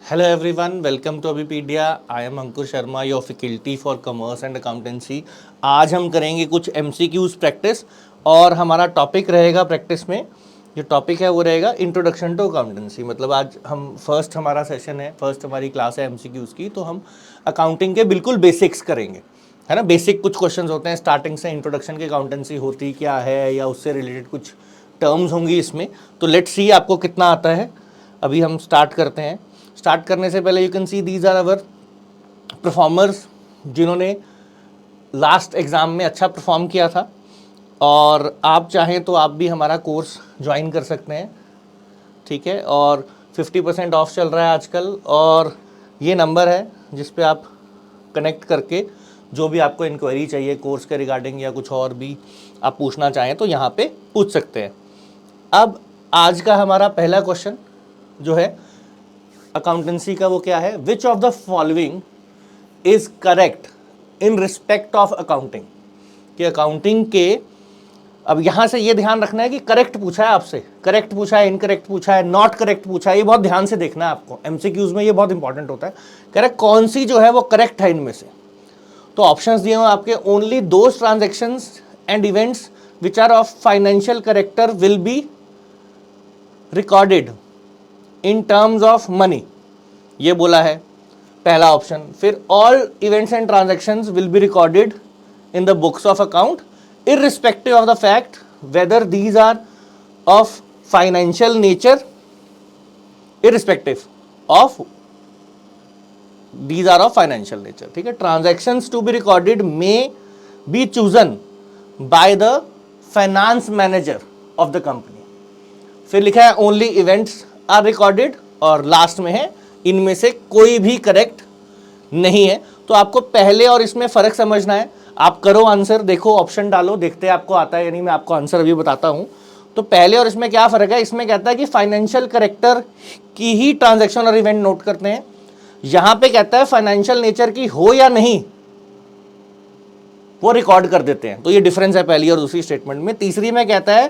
Hello everyone, welcome to Abipedia. I am Ankur Sharma, your faculty for Commerce and Accountancy. आज हम करेंगे कुछ MCQs practice और हमारा टॉपिक रहेगा प्रैक्टिस में, जो टॉपिक है वो रहेगा इंट्रोडक्शन टू अकाउंटेंसी। मतलब आज हम फर्स्ट हमारा सेशन है, फर्स्ट हमारी क्लास है MCQs की, तो हम अकाउंटिंग के बिल्कुल बेसिक्स करेंगे, है ना। बेसिक कुछ क्वेश्चंस होते हैं स्टार्टिंग से, इंट्रोडक्शन की अकाउंटेंसी होती क्या है या उससे रिलेटेड कुछ टर्म्स होंगी इसमें। तो लेट्स सी आपको कितना आता है। अभी हम स्टार्ट करते हैं। स्टार्ट करने से पहले you can see these are our performers जिन्होंने लास्ट एग्ज़ाम में अच्छा परफॉर्म किया था, और आप चाहें तो आप भी हमारा कोर्स ज्वाइन कर सकते हैं, ठीक है। और 50% ऑफ चल रहा है आजकल, और ये नंबर है जिस पे आप कनेक्ट करके जो भी आपको इंक्वायरी चाहिए कोर्स के रिगार्डिंग या कुछ और भी आप पूछना चाहें तो यहाँ पे पूछ सकते हैं। अब आज का हमारा पहला क्वेश्चन जो है अकाउंटेंसी का, वो क्या है? विच of the following is correct in respect of accounting. कि अकाउंटिंग के, अब यहाँ से ये ध्यान रखना है कि करेक्ट पूछा है आपसे, करेक्ट पूछा है, इनकरेक्ट पूछा है, नॉट करेक्ट पूछा है, ये बहुत ध्यान से देखना है आपको। एमसीक्यूज में ये बहुत इंपॉर्टेंट होता है, करेक्ट कौन सी जो है वो करेक्ट है इनमें से। तो ऑप्शंस दिए हुए आपके, only those transactions and events which are of financial character will be recorded in terms of money, ये बोला है पहला ऑप्शन। फिर all events and transactions will be recorded in the books of account irrespective of the fact whether these are of financial nature, irrespective of these are of financial nature, ठीक है। transactions to be recorded may be chosen by the finance manager of the company। फिर लिखा है only events are recorded, और last में है इनमें से कोई भी करेक्ट नहीं है। तो आपको पहले और इसमें फर्क समझना है। आप करो आंसर, देखो ऑप्शन डालो, देखते हैं आपको आता है या नहीं। मैं आपको आंसर अभी बताता हूं। तो पहले और इसमें क्या फर्क है? इसमें कहता है कि फाइनेंशियल करेक्टर की ही ट्रांजैक्शन और इवेंट नोट करते हैं, यहां पे कहता है फाइनेंशियल नेचर की हो या नहीं वो रिकॉर्ड कर देते हैं। तो ये डिफरेंस है पहली और दूसरी स्टेटमेंट में। तीसरी में कहता है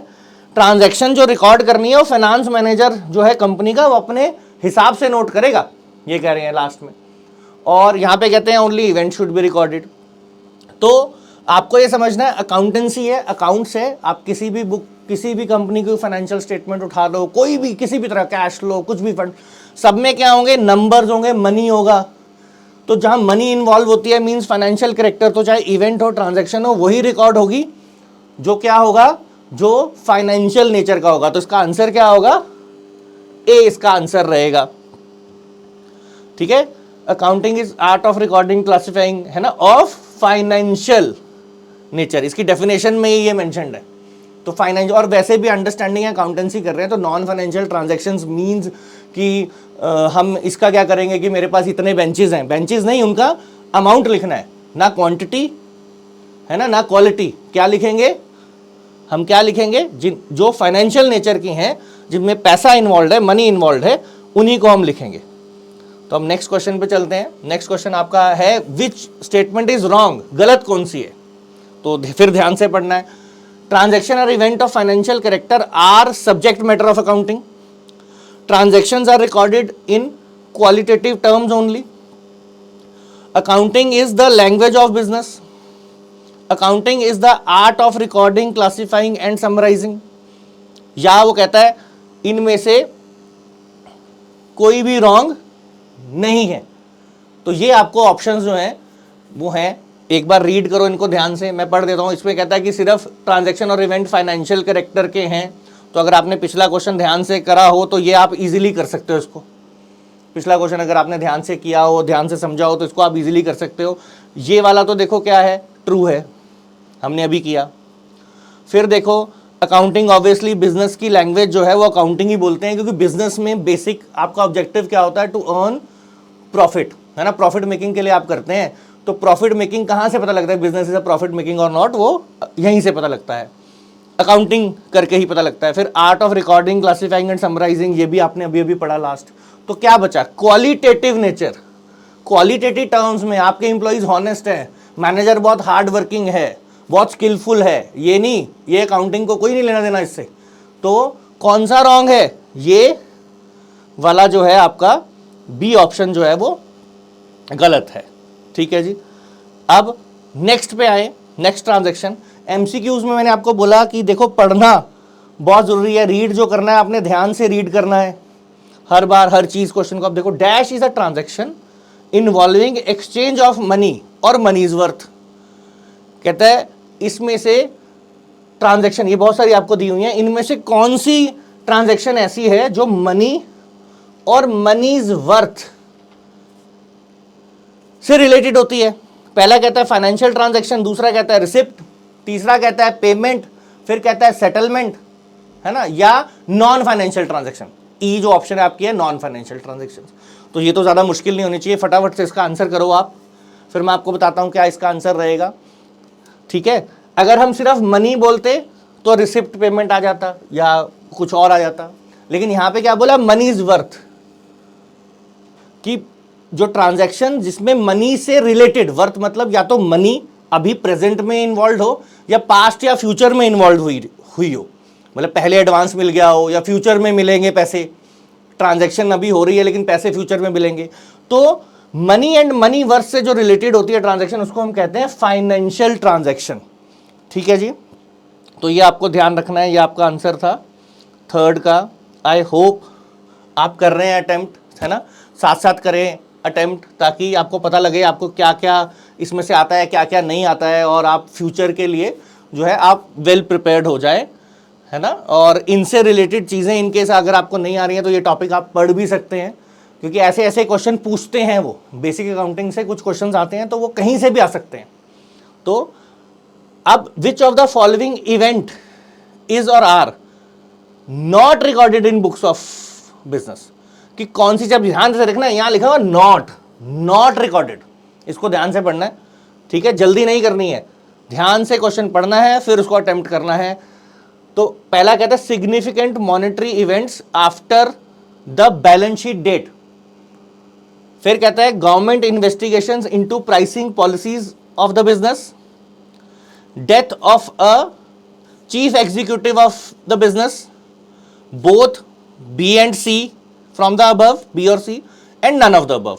ट्रांजैक्शन जो रिकॉर्ड करनी है वो फाइनेंस मैनेजर जो है कंपनी का, वो अपने हिसाब से नोट करेगा, ये कह रहे हैं लास्ट में। और यहां पे कहते हैं only event should be recorded. तो आपको ये समझना है अकाउंटेंसी है, अकाउंट्स है। आप किसी भी बुक, किसी भी कंपनी की फाइनेंशियल स्टेटमेंट उठा लो, कोई भी किसी भी तरह कैश लो, कुछ भी फंड, सब में क्या होंगे? नंबर्स होंगे, मनी होगा। तो जहां मनी इन्वॉल्व होती है मींस फाइनेंशियल करेक्टर, तो चाहे इवेंट हो ट्रांजैक्शन हो, वही रिकॉर्ड होगी जो क्या होगा, जो फाइनेंशियल नेचर का होगा। तो इसका आंसर क्या होगा? ए इसका आंसर रहेगा, ठीक है। Accounting is art of recording classifying, है ना, ऑफ फाइनेंशियल नेचर। इसकी डेफिनेशन में ये मेंशन्ड है। तो फाइनेंशियल, और वैसे भी अंडरस्टैंडिंग अकाउंटेंसी कर रहे हैं तो नॉन फाइनेंशियल ट्रांजैक्शंस मींस कि हम इसका क्या करेंगे कि मेरे पास इतने बेंचेस हैं, बेंचेस नहीं, उनका अमाउंट लिखना है, ना क्वांटिटी, है ना, ना क्वालिटी। क्या लिखेंगे हम? क्या लिखेंगे? जो फाइनेंशियल नेचर की हैं, जिनमें पैसा इन्वॉल्व है, मनी इन्वॉल्व है, उन्हीं को हम लिखेंगे। तो हम नेक्स्ट क्वेश्चन पे चलते हैं। नेक्स्ट क्वेश्चन आपका है विच स्टेटमेंट इज रॉन्ग, गलत कौन सी है? तो फिर ध्यान से पढ़ना है। ट्रांजैक्शन और event of financial character are subject matter of accounting. Transactions are recorded in qualitative terms only. Accounting is the language of business. Accounting is the art of recording, classifying and summarising. या वो कहता है इनमें से कोई भी wrong नहीं है। तो ये आपको ऑप्शंस जो हैं वो हैं, एक बार रीड करो इनको ध्यान से, मैं पढ़ देता हूं। इसमें कहता है कि सिर्फ ट्रांजैक्शन और इवेंट फाइनेंशियल करेक्टर के हैं। तो अगर आपने पिछला क्वेश्चन ध्यान से करा हो तो ये आप इजीली कर सकते हो इसको। पिछला क्वेश्चन अगर आपने ध्यान से किया हो, ध्यान से समझा हो, तो इसको आप इजीली कर सकते हो। ये वाला तो देखो क्या है, ट्रू है, हमने अभी किया। फिर देखो अकाउंटिंग ऑब्वियसली बिजनेस की लैंग्वेज जो है वो अकाउंटिंग ही बोलते हैं, क्योंकि बिजनेस में बेसिक आपका ऑब्जेक्टिव क्या होता है? टू अर्न प्रॉफिट, है ना, प्रॉफिट मेकिंग के लिए आप करते हैं। तो प्रॉफिट मेकिंग कहाँ से पता लगता है business is a profit making और नॉट? वो यहीं से पता लगता है, अकाउंटिंग करके ही पता लगता है। फिर art of recording, classifying and summarising, ये भी आपने अभी अभी पढ़ा लास्ट। तो क्या बचा? Qualitative nature. क्वालिटेटिव टर्म्स में आपके एम्प्लॉइज हॉनेस्ट हैं, मैनेजर बहुत हार्ड वर्किंग है, बहुत स्किलफुल है, ये नहीं, ये अकाउंटिंग को कोई नहीं लेना देना इससे। तो कौन सा रॉन्ग है? ये वाला जो है आपका बी ऑप्शन जो है वो गलत है। ठीक है जी। अब नेक्स्ट पे आए, नेक्स्ट ट्रांजैक्शन। एमसीक्यूज में मैंने आपको बोला कि देखो पढ़ना बहुत जरूरी है, रीड जो करना है आपने ध्यान से रीड करना है हर बार हर चीज क्वेश्चन को। आप देखो, dash is a transaction involving exchange of money और मनीज वर्थ। कहता है इसमें से ट्रांजैक्शन, ये बहुत सारी आपको दी हुई है, इनमें से कौन सी ट्रांजैक्शन ऐसी है जो मनी और मनीज वर्थ से रिलेटेड होती है। पहला कहता है फाइनेंशियल ट्रांजैक्शन, दूसरा कहता है रिसिप्ट, तीसरा कहता है पेमेंट, फिर कहता है सेटलमेंट, है ना, या नॉन फाइनेंशियल ट्रांजैक्शन। ई जो ऑप्शन है आपकी है नॉन फाइनेंशियल ट्रांजैक्शन। तो ये तो ज्यादा मुश्किल नहीं होनी चाहिए, फटाफट से इसका आंसर करो आप, फिर मैं आपको बताता हूं क्या इसका आंसर रहेगा। ठीक है, अगर हम सिर्फ मनी बोलते तो रिसिप्ट पेमेंट आ जाता या कुछ और आ जाता, लेकिन यहां पे क्या बोला, मनीज वर्थ, कि जो ट्रांजैक्शन जिसमें मनी से रिलेटेड, वर्थ मतलब या तो मनी अभी प्रेजेंट में इन्वॉल्व हो या पास्ट या फ्यूचर में इन्वॉल्व हुई हो, मतलब पहले एडवांस मिल गया हो या फ्यूचर में मिलेंगे पैसे, ट्रांजैक्शन अभी हो रही है लेकिन पैसे फ्यूचर में मिलेंगे, तो मनी एंड मनी वर्थ से जो रिलेटेड होती है ट्रांजैक्शन उसको हम कहते हैं फाइनेंशियल ट्रांजैक्शन। ठीक है जी, तो ये आपको ध्यान रखना है, ये आपका आंसर था थर्ड का। आई होप आप कर रहे हैं अटेम्प्ट, है ना, साथ साथ करें अटेम्प्ट ताकि आपको पता लगे आपको क्या क्या इसमें से आता है क्या क्या नहीं आता है, और आप फ्यूचर के लिए जो है आप वेल प्रिपेयर्ड हो जाए, है ना। और इनसे रिलेटेड चीज़ें इनकेस अगर आपको नहीं आ रही हैं तो ये टॉपिक आप पढ़ भी सकते हैं, क्योंकि ऐसे ऐसे क्वेश्चन पूछते हैं, वो बेसिक अकाउंटिंग से कुछ क्वेश्चंस आते हैं तो वो कहीं से भी आ सकते हैं। तो अब which of the following event is और are not recorded in books of business, कि कौन सी, जब ध्यान से देखना यहां लिखा हुआ नॉट रिकॉर्डेड, इसको ध्यान से पढ़ना है। ठीक है, जल्दी नहीं करनी है, ध्यान से क्वेश्चन पढ़ना है फिर उसको अटेम्प्ट करना है। तो पहला कहता है significant monetary events after the balance sheet date, फिर कहता है government investigations into pricing policies of the business, death of a chief executive of the business, both B and C from the above, B और C, and none of the above.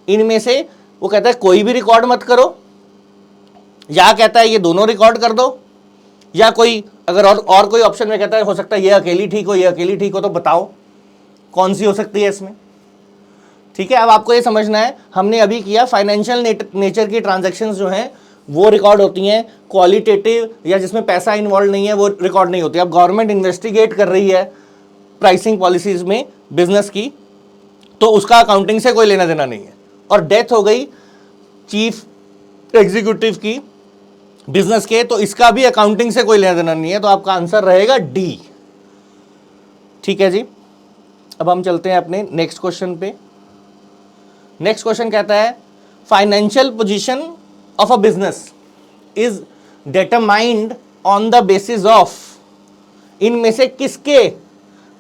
इनमें से वो कहता है कोई भी रिकॉर्ड मत करो, या कहता है ये दोनों रिकॉर्ड कर दो, या कोई अगर और कोई ऑप्शन में कहता है हो सकता है ये अकेली ठीक हो, ये अकेली ठीक हो, तो बताओ कौन सी हो सकती है इसमें। ठीक है, अब आपको ये समझना है, हमने अभी किया फाइनेंशियल नेचर की ट्रांजैक्शंस जो हैं वो रिकॉर्ड होती हैं, क्वालिटेटिव या जिसमें पैसा इन्वॉल्व नहीं है वो रिकॉर्ड नहीं होती। अब गवर्नमेंट इन्वेस्टिगेट कर रही है प्राइसिंग पॉलिसीज में बिजनेस की, तो उसका अकाउंटिंग से कोई लेना देना नहीं है। और डेथ हो गई चीफ एग्जीक्यूटिव की बिजनेस के, तो इसका भी अकाउंटिंग से कोई लेना देना नहीं है, तो आपका आंसर रहेगा डी। ठीक है जी, अब हम चलते हैं अपने नेक्स्ट क्वेश्चन पे। नेक्स्ट क्वेश्चन कहता है financial position of a business is determined on the basis of, इनमें से किसके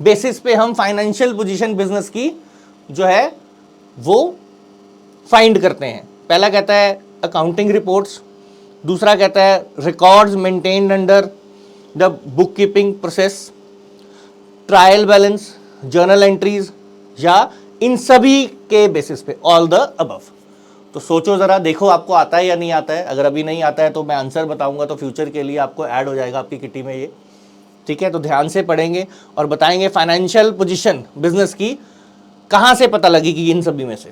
बेसिस पे हम फाइनेंशियल पोजीशन बिजनेस की जो है वो फाइंड करते हैं। पहला कहता है अकाउंटिंग रिपोर्ट्स, दूसरा कहता है records maintained under the book keeping process, trial balance, journal entries, या इन सभी के बेसिस पे, ऑल द अबव। तो सोचो जरा, देखो आपको आता है या नहीं आता है। अगर अभी नहीं आता है तो मैं आंसर बताऊंगा तो फ्यूचर के लिए आपको ऐड हो जाएगा आपकी किटी में ये। ठीक है, तो ध्यान से पढ़ेंगे और बताएंगे फाइनेंशियल पोजीशन बिजनेस की कहाँ से पता लगेगी इन सभी में से।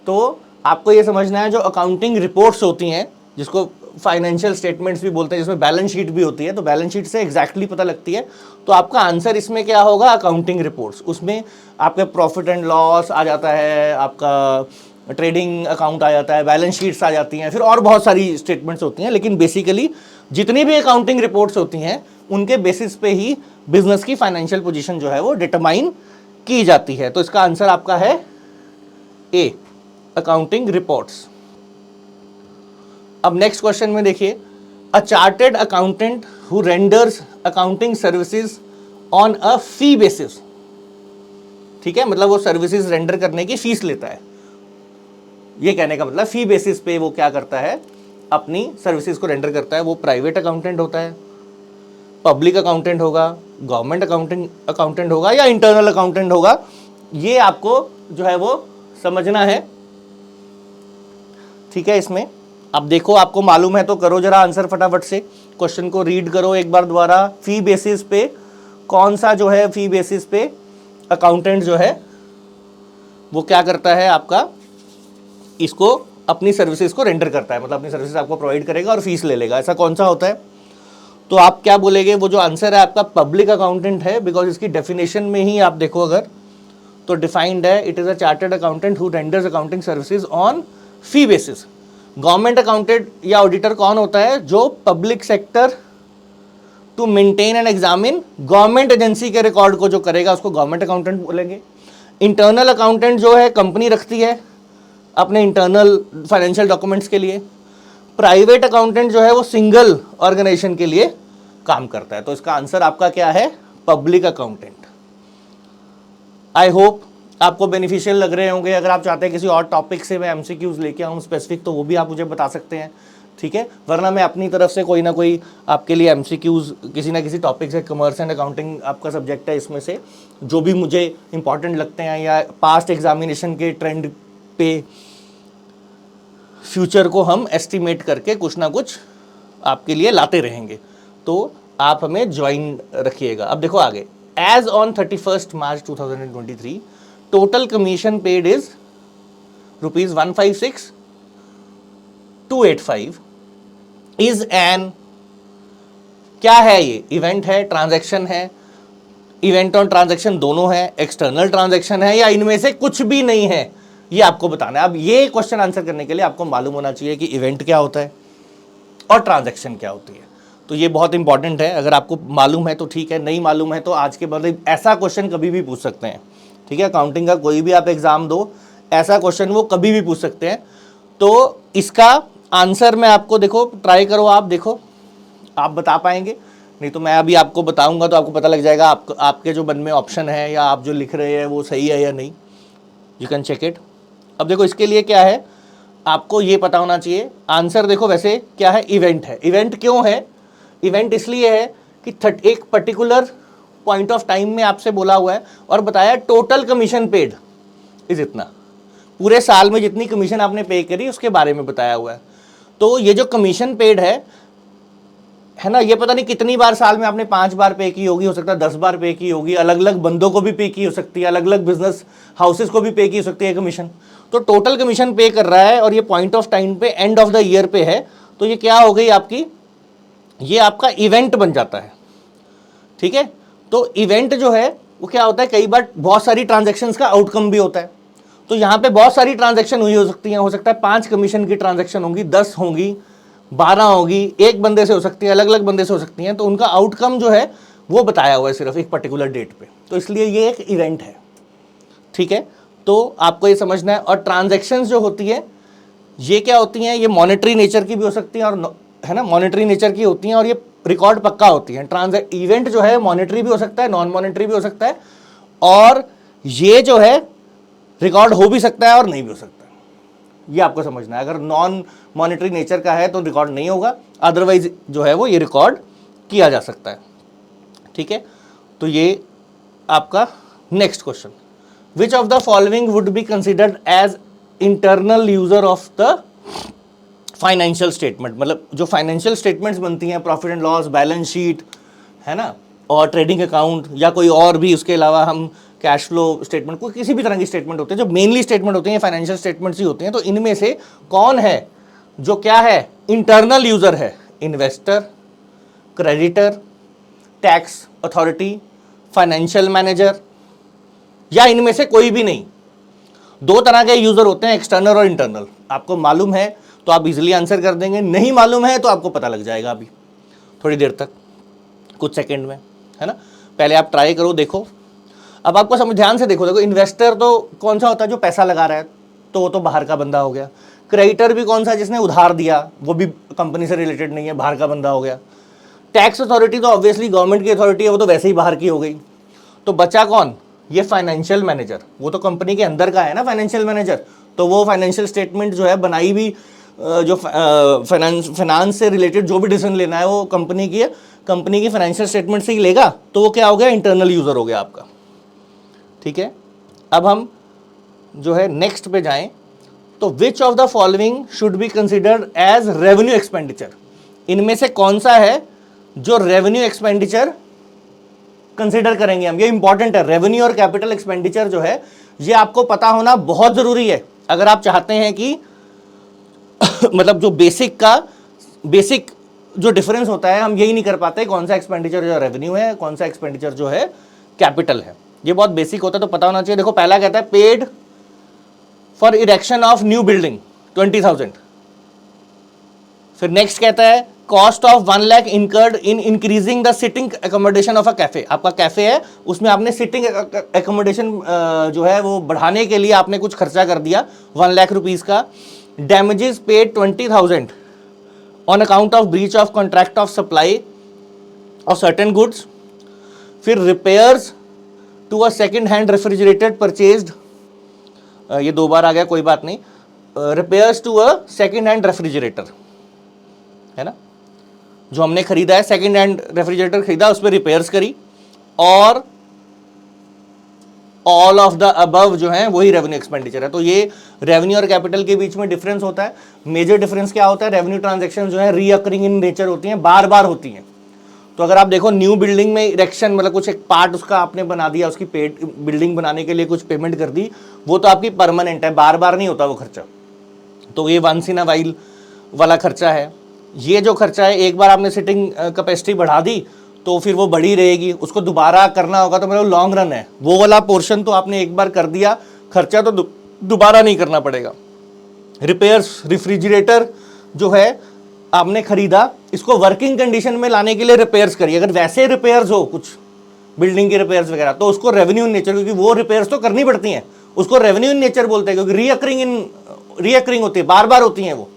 तो आपको ये समझना है जो अकाउंटिंग रिपोर्ट्स होती हैं, जिसको फाइनेंशियल स्टेटमेंट्स भी बोलते हैं, जिसमें बैलेंस शीट भी होती है, तो बैलेंस शीट से एग्जैक्टली पता लगती है। तो आपका आंसर इसमें क्या होगा, अकाउंटिंग रिपोर्ट्स। उसमें आपके प्रॉफिट एंड लॉस आ जाता है, आपका ट्रेडिंग अकाउंट आ जाता है, बैलेंस शीट्स आ जाती हैं, फिर और बहुत सारी स्टेटमेंट्स होती हैं, लेकिन बेसिकली जितनी भी अकाउंटिंग रिपोर्ट्स होती हैं उनके बेसिस पे ही बिजनेस की फाइनेंशियल पोजीशन जो है वो डिटरमाइन की जाती है। तो इसका आंसर आपका है ए, अकाउंटिंग रिपोर्ट्स। अब नेक्स्ट क्वेश्चन में देखिए, a chartered accountant who renders accounting services on a fee basis. ठीक है, मतलब वो सर्विसेज रेंडर करने की फीस लेता है। ये कहने का मतलब फी बेसिस पे वो क्या करता है, अपनी सर्विसेज को रेंडर करता है। वो प्राइवेट अकाउंटेंट होता है, पब्लिक अकाउंटेंट होगा, गवर्नमेंट अकाउंटेंट होगा, या इंटरनल अकाउंटेंट होगा, ये आपको जो है वो समझना है, ठीक है। इसमें अब देखो, आपको मालूम है तो करो जरा आंसर फटाफट से, क्वेश्चन को रीड करो एक बार दोबारा। फी बेसिस पे कौन सा जो है, फी बेसिस पे अकाउंटेंट जो है वो क्या करता है आपका, इसको अपनी सर्विसेज को रेंडर करता है, मतलब अपनी सर्विसेज आपको प्रोवाइड करेगा और फीस ले लेगा, ऐसा कौन सा होता है? तो आप क्या बोलेंगे, वो जो आंसर है आपका पब्लिक अकाउंटेंट है, बिकॉज इसकी डेफिनेशन में ही आप देखो अगर तो डिफाइंड है, it is a chartered accountant who renders accounting services on fee basis. Government accountant या ऑडिटर कौन होता है? जो public sector to maintain and examine government agency के रिकॉर्ड को जो करेगा उसको गवर्नमेंट अकाउंटेंट बोलेंगे। इंटरनल अकाउंटेंट जो है कंपनी रखती है अपने इंटरनल फाइनेंशियल डॉक्यूमेंट्स के लिए। प्राइवेट अकाउंटेंट जो है वो सिंगल ऑर्गेनाइजेशन के लिए काम करता है। तो इसका आंसर आपका क्या है? Public accountant. आई होप आपको बेनिफिशियल लग रहे होंगे। अगर आप चाहते हैं किसी और टॉपिक से मैं एमसीक्यूज लेके आऊँ स्पेसिफिक, तो वो भी आप मुझे बता सकते हैं, ठीक है। वरना मैं अपनी तरफ से कोई ना कोई आपके लिए एमसीक्यूज किसी ना किसी टॉपिक से, कॉमर्स एंड अकाउंटिंग आपका सब्जेक्ट है, इसमें से जो भी मुझे इंपॉर्टेंट लगते हैं या पास्ट एग्जामिनेशन के ट्रेंड पे फ्यूचर को हम एस्टिमेट करके कुछ ना कुछ आपके लिए लाते रहेंगे। तो आप हमें ज्वाइन रखिएगा। अब देखो आगे, as on 31 March 2023 total commission paid is ₹156,285 is an, क्या है ये? इवेंट है, ट्रांजैक्शन है, इवेंट और ट्रांजैक्शन दोनों है, एक्सटर्नल ट्रांजैक्शन है, या इनमें से कुछ भी नहीं है, ये आपको बताना है। अब ये क्वेश्चन आंसर करने के लिए आपको मालूम होना चाहिए कि इवेंट क्या होता है और ट्रांजैक्शन क्या होती है। तो ये बहुत इंपॉर्टेंट है। अगर आपको मालूम है तो ठीक है, नहीं मालूम है तो आज के बाद ऐसा क्वेश्चन कभी भी पूछ सकते हैं, ठीक है। अकाउंटिंग का कोई भी आप एग्जाम दो, ऐसा क्वेश्चन वो कभी भी पूछ सकते हैं। तो इसका आंसर मैं आपको, देखो ट्राई करो, आप देखो आप बता पाएंगे, नहीं तो मैं अभी आपको बताऊंगा तो आपको पता लग जाएगा आपके जो मन में ऑप्शन है या आप जो लिख रहे हैं वो सही है या नहीं। You can check it. अब देखो इसके लिए क्या है, आपको ये पता होना चाहिए आंसर। देखो वैसे क्या है, इवेंट है। इवेंट क्यों है? इवेंट इसलिए है कि एक पर्टिकुलर पॉइंट ऑफ टाइम में आपसे बोला हुआ है और बताया टोटल कमीशन पेड इज इतना, पूरे साल में जितनी कमीशन आपने पे करी उसके बारे में बताया हुआ है। तो ये जो कमीशन पेड है ना, ये पता नहीं कितनी बार साल में आपने 5 बार पे की होगी, हो सकता है 10 बार पे की होगी, अलग अलग बंदों को भी पे की हो सकती है, अलग अलग बिजनेस हाउसेस को भी पे की हो सकती है कमीशन। तो टोटल कमीशन पे कर रहा है और ये पॉइंट ऑफ टाइम पे एंड ऑफ द ईयर पे है, तो ये क्या हो गई आपकी, ये आपका इवेंट बन जाता है, ठीक है। तो इवेंट जो है वो क्या होता है, कई बार बहुत सारी ट्रांजैक्शंस का आउटकम भी होता है। तो यहाँ पे बहुत सारी ट्रांजैक्शन हुई हो सकती हैं, हो सकता है 5 कमीशन की ट्रांजैक्शन होंगी, 10 होंगी, 12 होगी, एक बंदे से हो सकती है, अलग अलग बंदे से हो सकती हैं। तो उनका आउटकम जो है वो बताया हुआ है सिर्फ एक पर्टिकुलर डेट पे, तो इसलिए ये एक इवेंट है, ठीक है। तो आपको ये समझना है। और ट्रांजैक्शंस जो होती है ये क्या होती हैं, ये मॉनेटरी नेचर की भी हो सकती हैं और है ना, मॉनेटरी नेचर की होती हैं और ये रिकॉर्ड पक्का होती है। इवेंट जो है मॉनेटरी भी हो सकता है, नॉन मॉनेटरी भी हो सकता है, और ये जो है रिकॉर्ड हो भी सकता है और नहीं भी हो सकता है, ये आपको समझना है। अगर नॉन मॉनेटरी नेचर का है तो रिकॉर्ड नहीं होगा, अदरवाइज जो है वो ये रिकॉर्ड किया जा सकता है, ठीक है। तो ये आपका next question, which of the following would be considered as internal user of the financial statement. मतलब जो फाइनेंशियल स्टेटमेंट्स बनती हैं, profit and loss, balance sheet, है ना, और ट्रेडिंग अकाउंट, या कोई और भी उसके अलावा हम कैश फ्लो स्टेटमेंट, कोई किसी भी तरह की स्टेटमेंट होते हैं, जो मेनली स्टेटमेंट होती हैं फाइनेंशियल स्टेटमेंट्स ही होती हैं। तो इनमें से कौन है जो क्या है, इंटरनल यूजर है? Investor, creditor, tax authority, financial manager, या इनमें से कोई भी नहीं? 2 तरह के यूजर होते हैं, एक्सटर्नल और इंटरनल। आपको मालूम है तो आप इजीली आंसर कर देंगे, नहीं मालूम है तो आपको पता लग जाएगा अभी थोड़ी देर तक, कुछ सेकंड में, है ना। पहले आप ट्राई करो, देखो। अब आपको समझ, ध्यान से देखो। इन्वेस्टर तो कौन सा होता है? जो पैसा लगा रहा है, तो वो तो बाहर का बंदा हो गया। क्रेडिटर भी कौन सा? जिसने उधार दिया, वो भी कंपनी से रिलेटेड नहीं है, बाहर का बंदा हो गया। टैक्स अथॉरिटी तो ऑब्वियसली गवर्नमेंट की अथॉरिटी है, वो तो वैसे ही बाहर की हो गई। तो बचा कौन? ये फाइनेंशियल मैनेजर, वो तो कंपनी के अंदर का है ना फाइनेंशियल मैनेजर। तो वो फाइनेंशियल स्टेटमेंट जो है बनाई भी, जो फाइनेंस से रिलेटेड जो भी डिसीजन लेना है वो कंपनी की है, कंपनी की फाइनेंशियल स्टेटमेंट से ही लेगा। तो वो क्या हो गया? इंटरनल यूजर हो गया आपका, ठीक है। अब हम जो है नेक्स्ट पे जाएं तो which of the following should be considered as revenue expenditure, इनमें से कौन सा है जो रेवेन्यू एक्सपेंडिचर कंसिडर करेंगे हम। ये इंपॉर्टेंट है, रेवेन्यू और कैपिटल एक्सपेंडिचर जो है ये आपको पता होना बहुत जरूरी है अगर आप चाहते हैं कि मतलब जो बेसिक जो डिफरेंस होता है हम यही नहीं कर पाते, कौन सा एक्सपेंडिचर जो रेवेन्यू है, कौन सा एक्सपेंडिचर जो है कैपिटल है। ये बहुत बेसिक होता है तो पता होना चाहिए। देखो पहला कहता है paid for erection of new building 20,000। फिर नेक्स्ट कहता है cost of 1 lakh incurred in increasing the sitting accommodation of a cafe. आपका कैफे है उसमें आपने सिटिंग एकोमोडेशन जो है वो बढ़ाने के लिए आपने कुछ खर्चा कर दिया 1 लाख रुपीज का। Damages paid 20,000 on account of breach of contract of supply of certain goods. फिर repairs to a second hand refrigerator purchased, ये 2 बार आ गया कोई बात नहीं, repairs to a second hand refrigerator है ना, जो हमने खरीदा है सेकेंड हैंड रेफ्रिजरेटर खरीदा उस पर रिपेयर्स करी, और ऑल ऑफ द अबव जो है वही रेवेन्यू एक्सपेंडिचर है। तो ये रेवेन्यू और कैपिटल के बीच में डिफरेंस होता है। मेजर डिफरेंस क्या होता है, रेवेन्यू ट्रांजैक्शन जो है रीअकरिंग इन नेचर होती हैं, बार बार होती हैं। तो अगर आप देखो न्यू बिल्डिंग में इरेक्शन मतलब कुछ एक पार्ट उसका आपने बना दिया, उसकी बिल्डिंग बनाने के लिए कुछ पेमेंट कर दी, वो तो आपकी परमानेंट है, बार बार नहीं होता वो खर्चा। तो ये वंस इन अ वाइल वाला खर्चा है। ये जो खर्चा है एक बार आपने सिटिंग कैपेसिटी बढ़ा दी तो फिर वो बढ़ी रहेगी, उसको दोबारा करना होगा तो मतलब लॉन्ग रन है। वो वाला पोर्शन तो आपने एक बार कर दिया, खर्चा तो दोबारा नहीं करना पड़ेगा। रिपेयर्स, रेफ्रिजरेटर जो है आपने खरीदा, इसको वर्किंग कंडीशन में लाने के लिए रिपेयर्स करिए। अगर वैसे रिपेयर्स हो कुछ बिल्डिंग की रिपेयर्स वगैरह तो उसको रेवेन्यू इन नेचर, क्योंकि वो रिपेयर्स तो करनी पड़ती हैं, उसको रेवेन्यू इन नेचर बोलते हैं, क्योंकि रीअकरिंग होती है, बार बार होती हैं वो,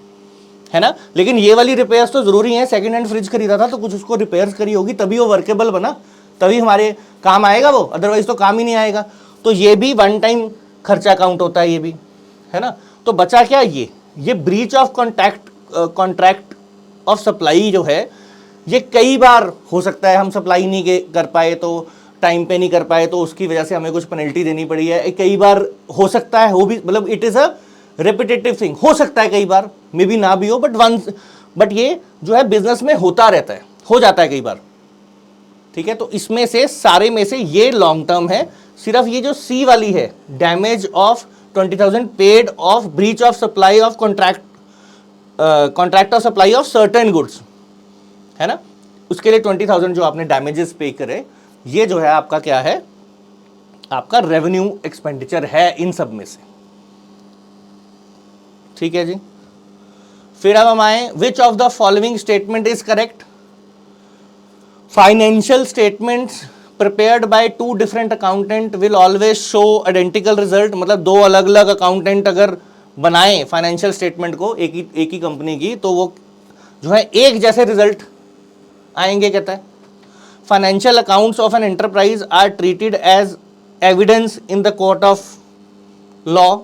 है ना। लेकिन ये वाली रिपेयर्स तो जरूरी है। सेकंड हैंड फ्रिज खरीदा था तो कुछ उसको रिपेयर्स करी होगी, तभी वो वर्केबल बना, तभी हमारे काम आएगा वो, अदरवाइज तो काम ही नहीं आएगा। तो ये भी वन टाइम खर्चा काउंट होता है, ये भी है ना। तो बचा क्या, ये breach of contract of supply जो है ये कई बार हो सकता है। हम सप्लाई नहीं कर पाए तो, टाइम पे नहीं कर पाए तो उसकी वजह से हमें कुछ पेनल्टी देनी पड़ी है। कई बार हो सकता है, हो भी, मतलब it is a repetitive thing, हो सकता है कई बार, मे बी ना भी हो, बट ये जो है बिजनेस में होता रहता है, हो जाता है कई बार, ठीक है। तो इसमें से सारे में से ये लॉन्ग टर्म है। सिर्फ ये जो सी वाली है, damage of 20,000 paid of breach of supply of contract of supply of certain goods, है ना, उसके लिए 20,000 जो आपने डैमेजेस पे करे, ये जो है आपका क्या है, आपका रेवेन्यू एक्सपेंडिचर है इन सब में से, ठीक है जी। फिर अब हम आए, विच of the following statement is correct. Financial statements prepared by 2 different accountant will always show identical result. मतलब 2 अलग अलग अकाउंटेंट अगर बनाएं फाइनेंशियल स्टेटमेंट को एक ही कंपनी की, तो वो जो है एक जैसे रिजल्ट आएंगे, कहता है। Financial accounts of an enterprise are treated as evidence in the court of law.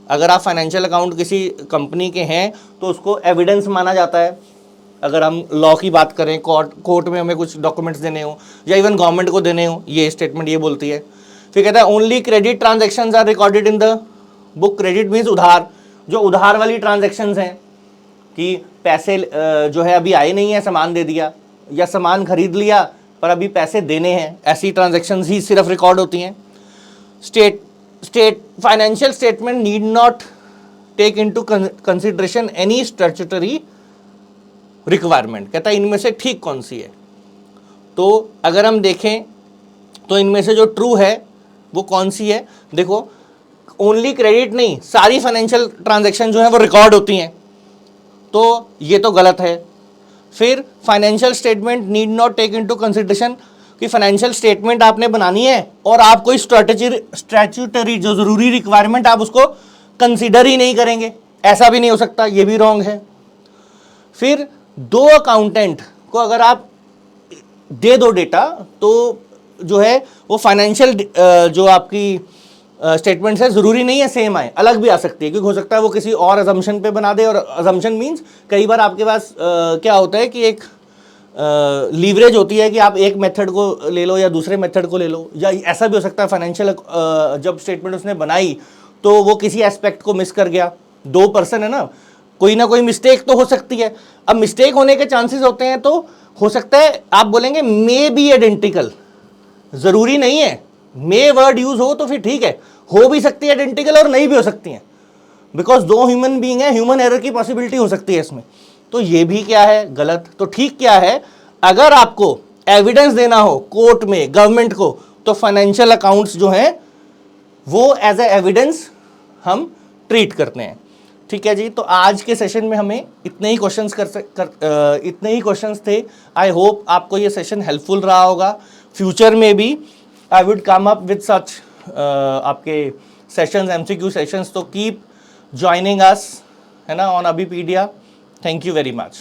अगर आप फाइनेंशियल अकाउंट किसी कंपनी के हैं तो उसको एविडेंस माना जाता है। अगर हम लॉ की बात करें, कोर्ट में हमें कुछ डॉक्यूमेंट्स देने हो या इवन गवर्नमेंट को देने हो, ये स्टेटमेंट ये बोलती है। फिर कहता है only credit transactions are recorded in the book. Credit means उधार, जो उधार वाली ट्रांजैक्शंस हैं कि पैसे जो है अभी आए नहीं है, सामान दे दिया या सामान खरीद लिया पर अभी पैसे देने हैं, ऐसी ट्रांजैक्शंस ही सिर्फ रिकॉर्ड होती हैं। Financial statement need not take into consideration any statutory requirement. कहता है इनमें से ठीक कौन सी है। तो अगर हम देखें तो इनमें से जो ट्रू है वो कौन सी है, देखो ओनली क्रेडिट नहीं, सारी फाइनेंशियल ट्रांजैक्शन जो है वो रिकॉर्ड होती हैं, तो ये तो गलत है। फिर financial statement need not take into consideration, कि फाइनेंशियल स्टेटमेंट आपने बनानी है और आप कोई स्टैट्यूटरी जो जरूरी रिक्वायरमेंट आप उसको कंसीडर ही नहीं करेंगे, ऐसा भी नहीं हो सकता, ये भी रॉन्ग है। फिर 2 अकाउंटेंट को अगर आप दे दो डेटा तो जो है वो फाइनेंशियल जो आपकी स्टेटमेंट्स है जरूरी नहीं है सेम आए, अलग भी आ सकती है, क्योंकि हो सकता है वो किसी और अजम्पशन पे बना दे। और अजम्पशन मीन्स कई बार आपके पास क्या होता है कि एक लीवरेज होती है कि आप एक मेथड को ले लो या दूसरे मेथड को ले लो, या ऐसा भी हो सकता है फाइनेंशियल जब स्टेटमेंट उसने बनाई तो वो किसी एस्पेक्ट को मिस कर गया, 2 पर्सन है ना, कोई ना कोई मिस्टेक तो हो सकती है। अब मिस्टेक होने के चांसेस होते हैं, तो हो सकता है आप बोलेंगे मे बी आइडेंटिकल, जरूरी नहीं है, मे वर्ड यूज हो तो फिर ठीक है, हो भी सकती है आइडेंटिकल और नहीं भी हो सकती है, बिकॉज 2 ह्यूमन बीइंग है, ह्यूमन एरर की पॉसिबिलिटी हो सकती है इसमें। तो ये भी क्या है, गलत। तो ठीक क्या है, अगर आपको एविडेंस देना हो कोर्ट में गवर्नमेंट को, तो फाइनेंशियल अकाउंट्स जो हैं वो एज ए एविडेंस हम ट्रीट करते हैं। ठीक है जी, तो आज के सेशन में हमें इतने ही क्वेश्चंस थे। आई होप आपको ये सेशन हेल्पफुल रहा होगा। फ्यूचर में भी I would come up with such आपके सेशंस, MCQ सेशंस, तो कीप ज्वाइनिंग अस, है ना, on Abhipedia. Thank you very much.